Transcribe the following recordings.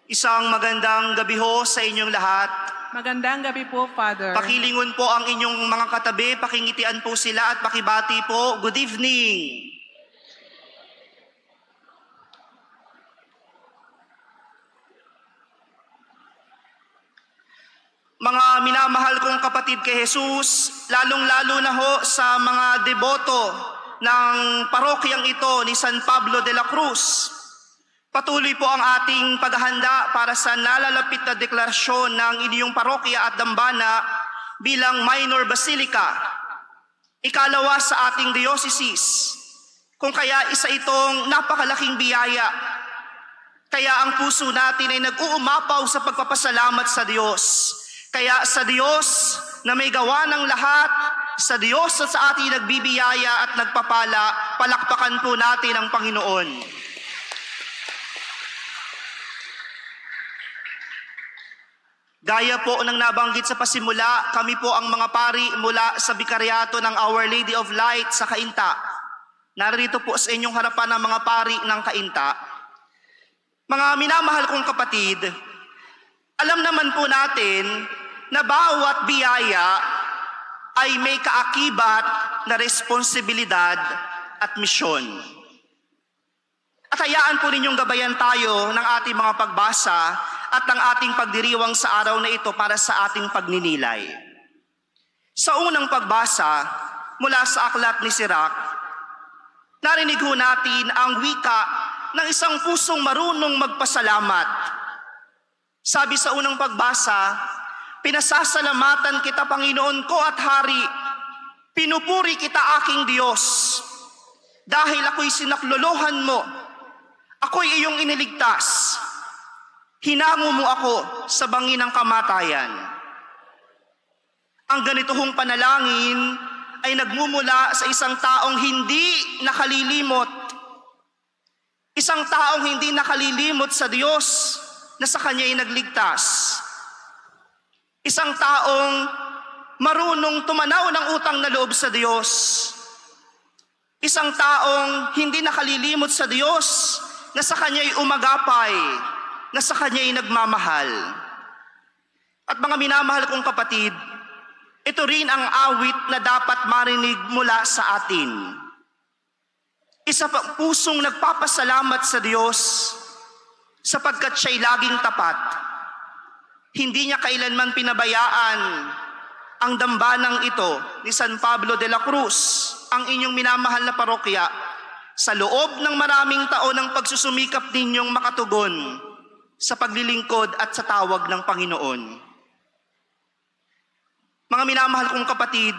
Isang magandang gabi ho sa inyong lahat. Magandang gabi po, Father. Pakilingon po ang inyong mga katabi, pakingitian po sila at pakibati po. Good evening. Mga minamahal kong kapatid kay Jesus, lalong-lalo na ho sa mga deboto ng parokyang ito ni San Pablo de la Cruz. Patuloy po ang ating paghahanda para sa nalalapit na deklarasyon ng inyong parokya at dambana bilang minor basilica. Ikalawa sa ating diocese. Kung kaya isa itong napakalaking biyaya. Kaya ang puso natin ay nag-uumapaw sa pagpapasalamat sa Diyos. Kaya sa Diyos na may gawa ng lahat, sa Diyos na sa ating nagbibiyaya at nagpapala, palakpakan po natin ang Panginoon. Gaya po ng nabanggit sa pasimula, kami po ang mga pari mula sa Bikaryato ng Our Lady of Light sa Cainta. Narito po sa inyong harapan ang mga pari ng Cainta. Mga minamahal kong kapatid, alam naman po natin na bawat biyaya ay may kaakibat na responsibilidad at misyon. At hayaan po ninyong gabayan tayo ng ating mga pagbasa at ng ating pagdiriwang sa araw na ito para sa ating pagninilay. Sa unang pagbasa mula sa aklat ni Sirach, narinig ho natin ang wika ng isang pusong marunong magpasalamat. Sabi sa unang pagbasa, "Pinasasalamatan kita, Panginoon ko at Hari. Pinupuri kita, aking Diyos. Dahil ako'y sinaklolohan mo, ako'y iyong iniligtas. Hinango mo ako sa bangin ng kamatayan." Ang ganito hong panalangin ay nagmumula sa isang taong hindi nakalilimot. Isang taong hindi nakalilimot sa Diyos na sa Kanya'y nagligtas. Isang taong marunong tumanaw ng utang na loob sa Diyos. Isang taong hindi nakalilimot sa Diyos na sa Kanya'y umagapay, na sa Kanya'y nagmamahal. At mga minamahal kong kapatid, ito rin ang awit na dapat marinig mula sa atin. Isa pang pusong nagpapasalamat sa Diyos sapagkat siya'y laging tapat. Hindi niya kailanman pinabayaan ang dambanang ito ni San Pablo de la Cruz, ang inyong minamahal na parokya, sa loob ng maraming taon ng pagsusumikap ninyong makatugon sa paglilingkod at sa tawag ng Panginoon. Mga minamahal kong kapatid,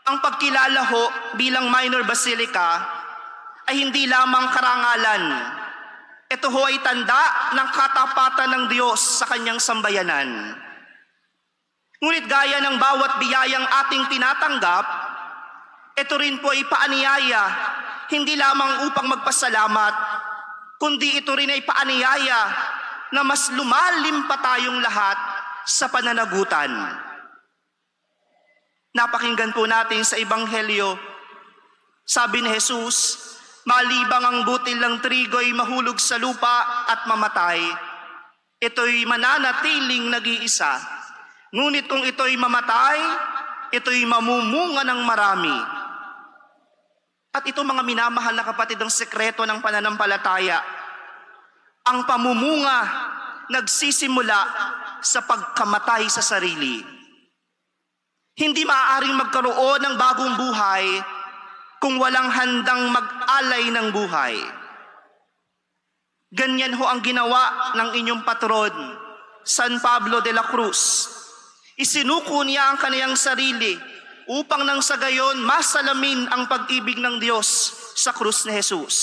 ang pagkilala ho bilang minor basilica ay hindi lamang karangalan. Ito ho ay tanda ng katapatan ng Diyos sa Kanyang sambayanan. Ngunit gaya ng bawat biyayang ating tinatanggap, ito rin po ay paaniyaya, hindi lamang upang magpasalamat, kundi ito rin ay paaniyaya na mas lumalim pa tayong lahat sa pananagutan. Napakinggan po natin sa Ebanghelyo, sabi ni Jesus, "Malibang ang butil ng trigo'y mahulog sa lupa at mamatay, ito'y mananatiling nag-iisa. Ngunit kung ito'y mamatay, ito'y mamumunga ng marami." At ito mga minamahal na kapatid, ang sekreto ng pananampalataya. Ang pamumunga nagsisimula sa pagkamatay sa sarili. Hindi maaaring magkaroon ng bagong buhay kung walang handang mag-alay ng buhay. Ganyan ho ang ginawa ng inyong patron, San Pablo de la Cruz. Isinuko niya ang kaniyang sarili upang nang sa gayon masalamin ang pag-ibig ng Diyos sa krus ni Jesus.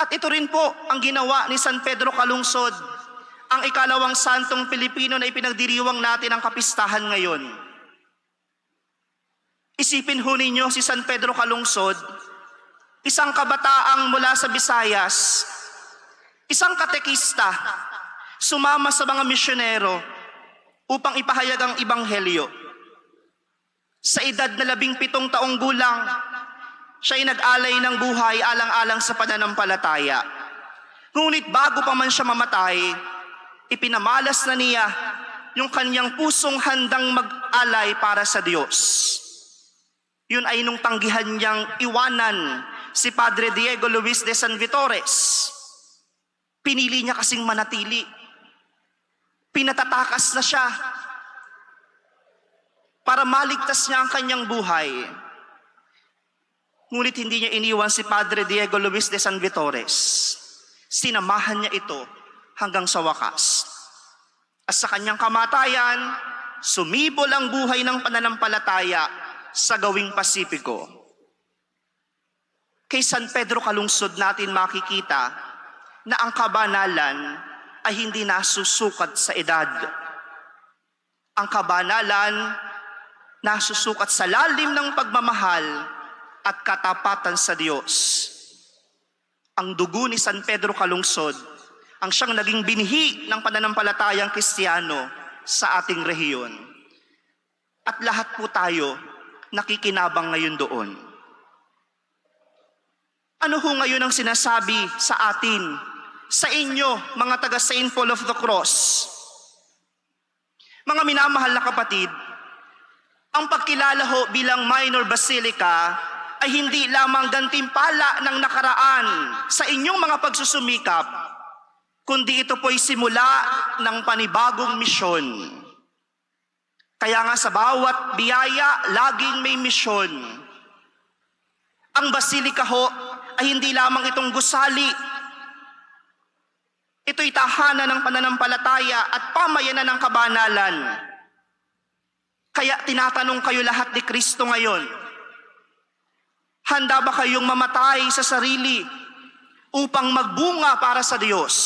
At ito rin po ang ginawa ni San Pedro Calungsod, ang ikalawang santong Pilipino na ipinagdiriwang natin ang kapistahan ngayon. Isipin ho ninyo si San Pedro Calungsod, isang kabataang mula sa Visayas, isang katekista, sumama sa mga misyonero upang ipahayag ang Ebanghelyo. Sa edad na 17 taong gulang, siya'y nag-alay ng buhay alang-alang sa pananampalataya. Ngunit bago pa man siya mamatay, ipinamalas na niya yung kanyang pusong handang mag-alay para sa Diyos. Yun ay nung tanggihan niyang iwanan si Padre Diego Luis de San Vitores. Pinili niya kasing manatili. Pinatatakas na siya para maligtas niya ang kanyang buhay. Ngunit hindi niya iniwan si Padre Diego Luis de San Vitores. Sinamahan niya ito hanggang sa wakas. At sa kanyang kamatayan, sumibol ang buhay ng pananampalataya sa gawing Pasipiko. Kay San Pedro Calungsod natin makikita na ang kabanalan ay hindi nasusukat sa edad. Ang kabanalan nasusukat sa lalim ng pagmamahal at katapatan sa Diyos. Ang dugo ni San Pedro Calungsod ang siyang naging binhi ng pananampalatayang Kristiyano sa ating rehiyon. At lahat po tayo nakikinabang ngayon doon. Ano ho ngayon ang sinasabi sa atin, sa inyo, mga taga St. Paul of the Cross? Mga minamahal na kapatid, ang pagkilala ho bilang minor basilica ay hindi lamang gantimpala ng nakaraan sa inyong mga pagsusumikap, kundi ito po'y simula ng panibagong misyon. Kaya nga sa bawat biyaya, laging may misyon. Ang basilika ho ay hindi lamang itong gusali. Ito'y tahanan ng pananampalataya at pamayanan ng kabanalan. Kaya tinatanong kayo lahat ni Kristo ngayon, handa ba kayong mamatay sa sarili upang magbunga para sa Diyos?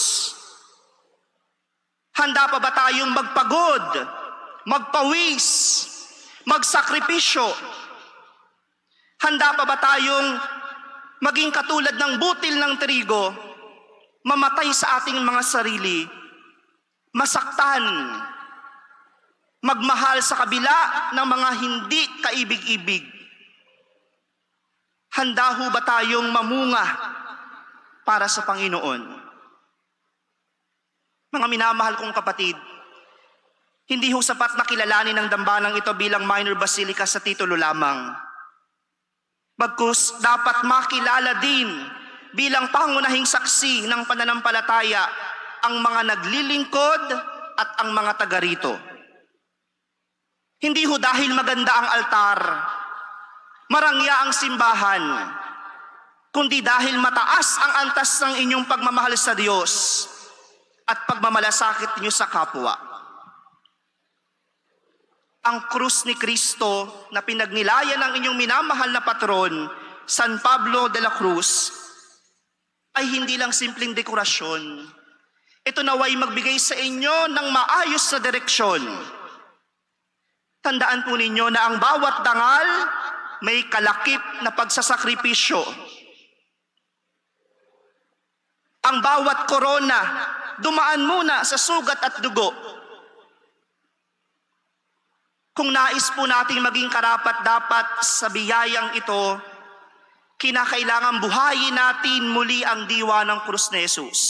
Handa pa ba tayong magpagod, magpawis, magsakripisyo? Handa pa ba tayong maging katulad ng butil ng trigo, mamatay sa ating mga sarili, masaktan, magmahal sa kabila ng mga hindi kaibig-ibig? Handa ho ba tayong mamunga para sa Panginoon? Mga minamahal kong kapatid, hindi ho sapat na kilalanin ng dambanang ito bilang minor basilica sa titulo lamang. Bagkus dapat makilala din bilang pangunahing saksi ng pananampalataya ang mga naglilingkod at ang mga taga rito. Hindi ho dahil maganda ang altar, marangya ang simbahan, kundi dahil mataas ang antas ng inyong pagmamahal sa Diyos at pagmamalasakit niyo sa kapwa. Ang krus ni Kristo na pinagnilayan ng inyong minamahal na patron, San Pablo de la Cruz, ay hindi lang simpleng dekorasyon. Ito naway magbigay sa inyo ng maayos na direksyon. Tandaan po ninyo na ang bawat dangal may kalakip na pagsasakripisyo. Ang bawat korona dumaan muna sa sugat at dugo. Kung nais po nating maging karapat-dapat sa biyayang ito, kinakailangan buhayin natin muli ang diwa ng krus ni Jesus.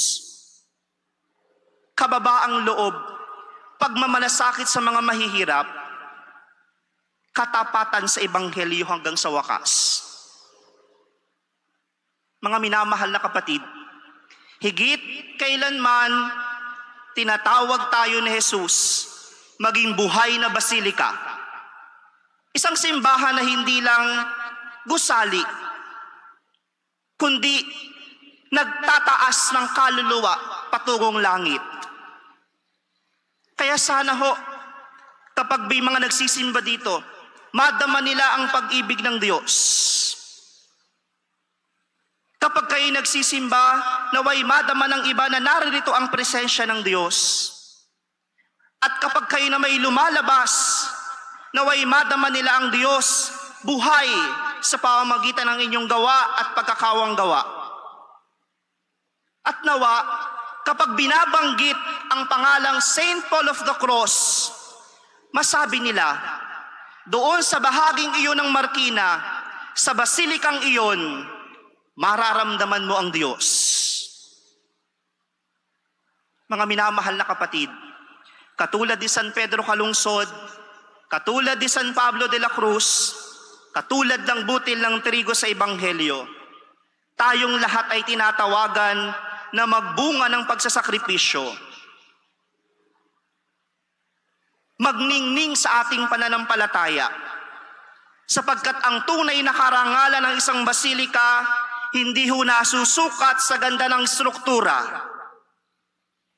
Kababaang loob, pagmamalasakit sa mga mahihirap, katapatan sa Ebanghelyo hanggang sa wakas. Mga minamahal na kapatid, higit kailanman tinatawag tayo ni Jesus maging buhay na basilika. Isang simbahan na hindi lang gusali, kundi nagtataas ng kaluluwa patungong langit. Kaya sana ho, kapag may mga nagsisimba dito, madama nila ang pag-ibig ng Diyos. Kapag kayo nagsisimba, naway madama ng iba na naririto ang presensya ng Diyos. At kapag kayo na may lumalabas, naway madama nila ang Diyos buhay sa pamamagitan ng inyong gawa at pagkakawang gawa. At nawa, kapag binabanggit ang pangalang St. Paul of the Cross, masabi nila, doon sa bahaging iyon ng Marikina, sa basilikang iyon, mararamdaman mo ang Diyos. Mga minamahal na kapatid, katulad ni San Pedro Calungsod, katulad ni San Pablo de la Cruz, katulad ng butil ng trigo sa Ebanghelyo, tayong lahat ay tinatawagan na magbunga ng pagsasakripisyo. Magningning sa ating pananampalataya, sapagkat ang tunay na karangalan ng isang basilika hindi ho nasusukat sa ganda ng struktura,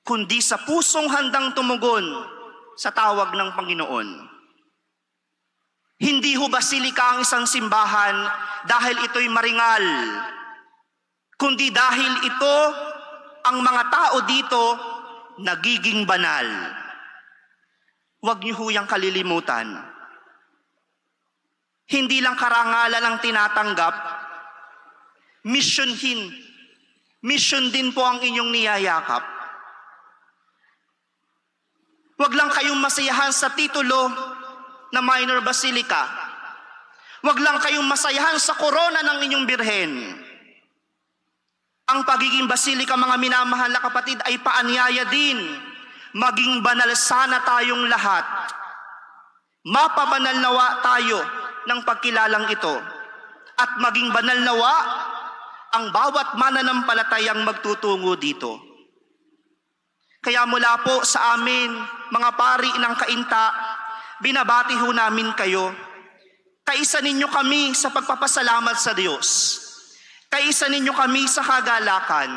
kundi sa pusong handang tumugon sa tawag ng Panginoon. Hindi ho basilika ang isang simbahan dahil ito'y maringal, kundi dahil ito ang mga tao dito nagiging banal. Huwag niyo ho yang kalilimutan. Hindi lang karangalan ang tinatanggap, mission din po ang inyong niyayakap. Huwag lang kayong masayahan sa titulo na minor basilica. Huwag lang kayong masayahan sa korona ng inyong birhen. Ang pagiging basilika, mga minamahal na kapatid, ay paanyaya din. Maging banal sana tayong lahat. Mapabanal nawa tayo ng pagkilalang ito. At maging banal nawa ang bawat mananampalatayang magtutungo dito. Kaya mula po sa amin, mga pari ng Kainta, binabati ho namin kayo. Kaisa ninyo kami sa pagpapasalamat sa Diyos. Kaisa ninyo kami sa kagalakan.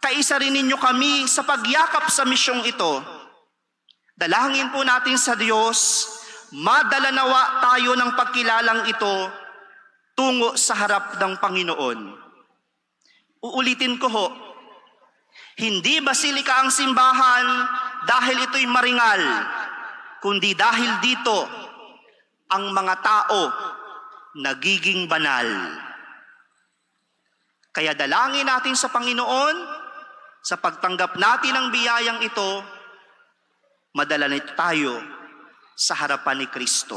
Kaisa rin ninyo kami sa pagyakap sa misyong ito. Dalangin po natin sa Diyos, madala nawa tayo ng pagkilalang ito tungo sa harap ng Panginoon. Uulitin ko ho, hindi basilika ang simbahan dahil ito'y maringal, kundi dahil dito ang mga tao nagiging banal. Kaya dalangin natin sa Panginoon, sa pagtanggap natin ng biyayang ito, madala nito tayo sa harapan ni Kristo.